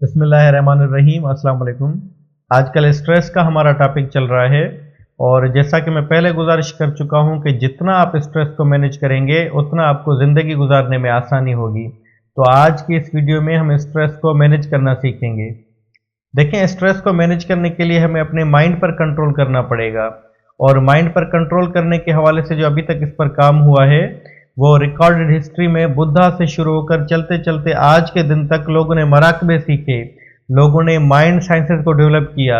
बिस्मिल्लाहिर्रहमानिर्रहीम। अस्सलाम वालेकुम। आजकल स्ट्रेस का हमारा टॉपिक चल रहा है और जैसा कि मैं पहले गुजारिश कर चुका हूं कि जितना आप स्ट्रेस को मैनेज करेंगे उतना आपको ज़िंदगी गुजारने में आसानी होगी। तो आज की इस वीडियो में हम स्ट्रेस को मैनेज करना सीखेंगे। देखें, स्ट्रेस को मैनेज करने के लिए हमें अपने माइंड पर कंट्रोल करना पड़ेगा और माइंड पर कंट्रोल करने के हवाले से जो अभी तक इस पर काम हुआ है वो रिकॉर्डेड हिस्ट्री में बुद्धा से शुरू होकर चलते चलते आज के दिन तक लोगों ने मराकबे सीखे, लोगों ने माइंड साइंसेस को डेवलप किया,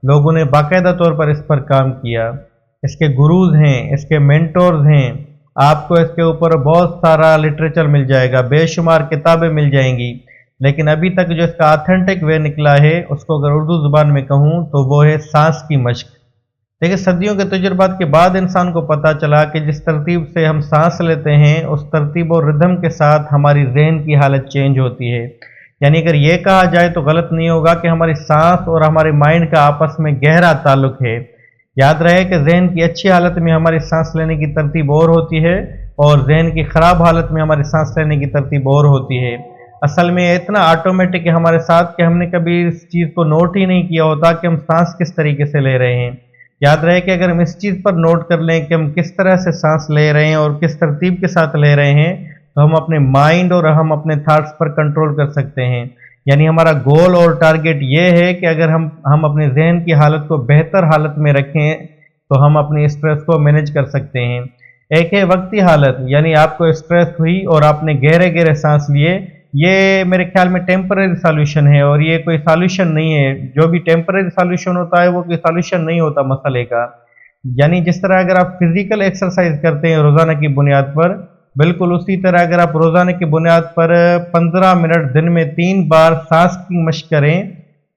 लोगों ने बाकायदा तौर पर इस पर काम किया। इसके गुरुज हैं, इसके मेंटोर्स हैं, आपको इसके ऊपर बहुत सारा लिटरेचर मिल जाएगा, बेशुमार किताबें मिल जाएंगी। लेकिन अभी तक जो इसका ऑथेंटिक वे निकला है उसको अगर उर्दू ज़ुबान में कहूँ तो वो है सांस की मशक। देखिए, सदियों के तजुर्बात के बाद इंसान को पता चला कि जिस तरतीब से हम सांस लेते हैं उस तरतीब और रिदम के साथ हमारी जहन की हालत चेंज होती है। यानी अगर ये कहा जाए तो गलत नहीं होगा कि हमारी सांस और हमारे माइंड का आपस में गहरा ताल्लुक है। याद रहे कि जहन की अच्छी हालत में हमारी सांस लेने की तरतीब और होती है और जहन की ख़राब हालत में हमारी सांस लेने की तरतीब और होती है। असल में इतना ऑटोमेटिक है हमारे साथ कि हमने कभी इस चीज़ को नोट ही नहीं किया होता कि हम सांस किस तरीके से ले रहे हैं। याद रहे कि अगर हम इस चीज़ पर नोट कर लें कि हम किस तरह से सांस ले रहे हैं और किस तरतीब के साथ ले रहे हैं तो हम अपने माइंड और हम अपने थॉट्स पर कंट्रोल कर सकते हैं। यानी हमारा गोल और टारगेट ये है कि अगर हम अपने जहन की हालत को बेहतर हालत में रखें तो हम अपनी स्ट्रेस को मैनेज कर सकते हैं। एक है वक्ती हालत, यानी आपको स्ट्रेस हुई और आपने गहरे गहरे सांस लिए, ये मेरे ख्याल में टेम्परेरी सॉल्यूशन है और ये कोई सॉल्यूशन नहीं है। जो भी टेम्परेरी सॉल्यूशन होता है वो कोई सॉल्यूशन नहीं होता मसले का। यानी जिस तरह अगर आप फिजिकल एक्सरसाइज करते हैं रोज़ाना की बुनियाद पर, बिल्कुल उसी तरह अगर आप रोज़ाना की बुनियाद पर 15 मिनट दिन में 3 बार सांस की मशक करें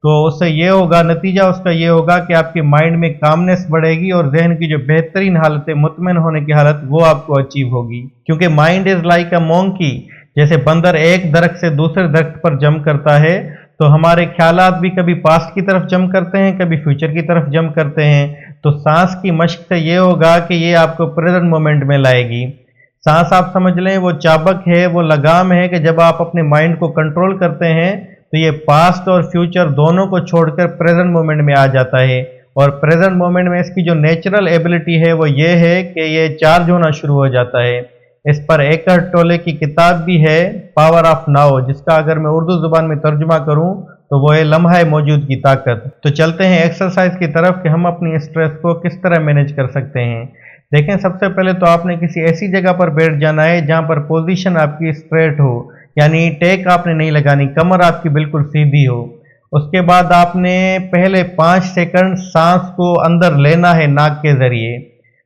तो उससे ये होगा, नतीजा उसका ये होगा कि आपके माइंड में कामनेस बढ़ेगी और जहन की जो बेहतरीन हालत है, मुतमईन होने की हालत, वो आपको अचीव होगी। क्योंकि mind is like a monkey. जैसे बंदर एक दरख्त से दूसरे दरख्त पर जंप करता है तो हमारे ख्यालात भी कभी पास्ट की तरफ जंप करते हैं, कभी फ्यूचर की तरफ जंप करते हैं। तो सांस की मशक से ये होगा कि ये आपको प्रेजेंट मोमेंट में लाएगी। सांस आप समझ लें वो चाबक है, वो लगाम है कि जब आप अपने माइंड को कंट्रोल करते हैं तो ये पास्ट और फ्यूचर दोनों को छोड़कर प्रेजेंट मोमेंट में आ जाता है। और प्रेजेंट मोमेंट में इसकी जो नेचुरल एबिलिटी है वो ये है कि ये चार्ज होना शुरू हो जाता है। इस पर एकहर्ट टोले की किताब भी है, पावर ऑफ नाउ, जिसका अगर मैं उर्दू ज़ुबान में तर्जुमा करूं तो वो है लम्हा मौजूद की ताकत। तो चलते हैं एक्सरसाइज की तरफ कि हम अपनी स्ट्रेस को किस तरह मैनेज कर सकते हैं। देखें, सबसे पहले तो आपने किसी ऐसी जगह पर बैठ जाना है जहां पर पोजीशन आपकी स्ट्रेट हो, यानी टेक आपने नहीं लगानी, कमर आपकी बिल्कुल सीधी हो। उसके बाद आपने पहले 5 सेकंड सांस को अंदर लेना है नाक के जरिए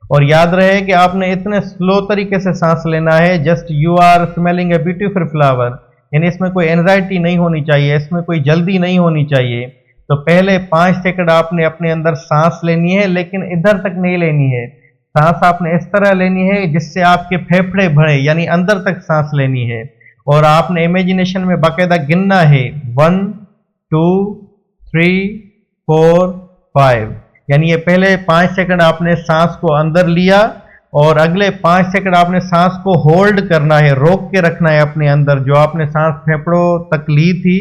और याद रहे कि आपने इतने स्लो तरीके से सांस लेना है just you are smelling a beautiful flower. यानी इसमें कोई एंजाइटी नहीं होनी चाहिए, इसमें कोई जल्दी नहीं होनी चाहिए। तो पहले 5 सेकंड आपने अपने अंदर सांस लेनी है, लेकिन इधर तक नहीं लेनी है। सांस आपने इस तरह लेनी है जिससे आपके फेफड़े भरे, यानी अंदर तक सांस लेनी है। और आपने इमेजिनेशन में बाकायदा गिनना है 1 2 3 4 5। यानी ये पहले 5 सेकंड आपने सांस को अंदर लिया और अगले 5 सेकंड आपने सांस को होल्ड करना है, रोक के रखना है अपने अंदर। जो आपने सांस फेफड़ों तक ली थी,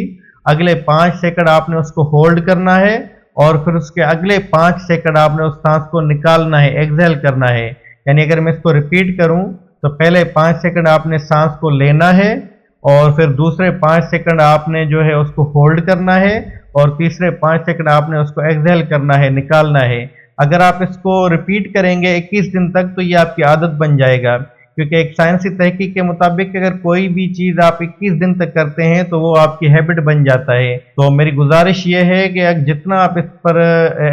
अगले 5 सेकंड आपने उसको होल्ड करना है और फिर उसके अगले 5 सेकंड आपने उस सांस को निकालना है, एक्सहेल करना है। यानी अगर मैं इसको रिपीट करूं तो पहले 5 सेकंड आपने सांस को लेना है और फिर दूसरे 5 सेकंड आपने जो है उसको होल्ड करना है और तीसरे 5 सेकंड आपने उसको एक्सहेल करना है, निकालना है। अगर आप इसको रिपीट करेंगे 21 दिन तक तो ये आपकी आदत बन जाएगा। क्योंकि एक साइंसी तहकीक के मुताबिक अगर कोई भी चीज़ आप 21 दिन तक करते हैं तो वो आपकी हैबिट बन जाता है। तो मेरी गुजारिश ये है कि जितना आप इस पर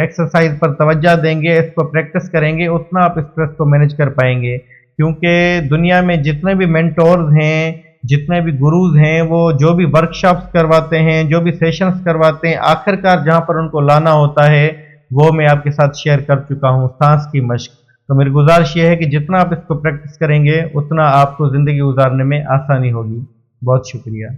एक्सरसाइज पर तवज्जो देंगे, इस पर प्रैक्टिस करेंगे, उतना आप स्ट्रेस को मैनेज कर पाएंगे। क्योंकि दुनिया में जितने भी मेंटोर्स हैं, जितने भी गुरुज हैं, वो जो भी वर्कशॉप्स करवाते हैं, जो भी सेशंस करवाते हैं, आखिरकार जहां पर उनको लाना होता है वो मैं आपके साथ शेयर कर चुका हूं, सांस की मशक। तो मेरी गुजारिश ये है कि जितना आप इसको प्रैक्टिस करेंगे उतना आपको ज़िंदगी गुजारने में आसानी होगी। बहुत शुक्रिया।